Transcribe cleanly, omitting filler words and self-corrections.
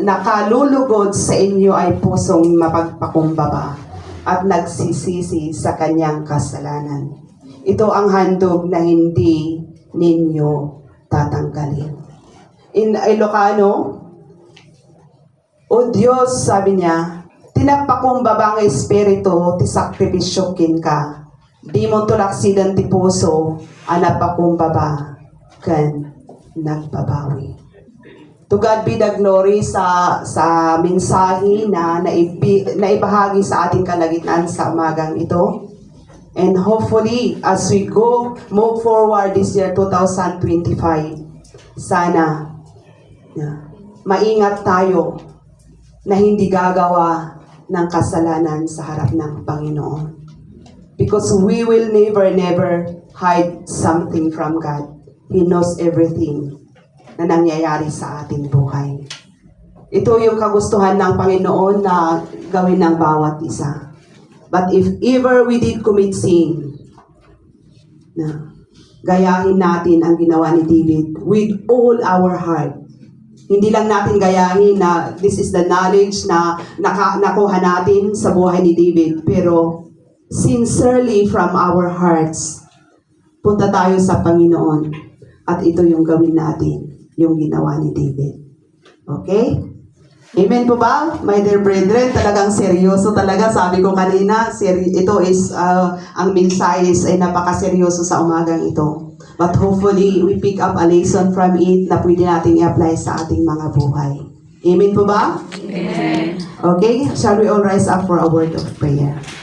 Nakalulugod sa inyo ay pusong mapagpakumbaba at nagsisisi sa kanyang kasalanan. Ito ang handog na hindi ninyo tatanggalin. In Ilocano, O Diyos, sabi niya, tinagpakumbaba ang espiritu, ti sakripisyokin ka. Di mo tulaksidan ti puso, anapakumbaba, kan nagbabawi. To God be the glory sa mensahe na naibahagi sa ating kalagitnaan sa umagang ito. And hopefully, as we move forward this year, 2025, sana maingat tayo na hindi gagawa ng kasalanan sa harap ng Panginoon. Because we will never hide something from God. He knows everything na nangyayari sa ating buhay. Ito yung kagustuhan ng Panginoon na gawin ng bawat isa. But if ever we did commit sin, na gayahin natin ang ginawa ni David with all our heart. Hindi lang natin gayahin na this is the knowledge na nakuha natin sa buhay ni David, pero sincerely from our hearts, punta tayo sa Panginoon at ito yung gawin natin, yung ginawa ni David. Okay? Amen po ba? My dear brethren, talagang seryoso talaga. Sabi ko kanina, ito is, ang mensahe ay napakaseryoso sa umagang ito. But hopefully, we pick up a lesson from it na pwede natin i-apply sa ating mga buhay. Amen po ba? Amen. Okay, shall we all rise up for a word of prayer?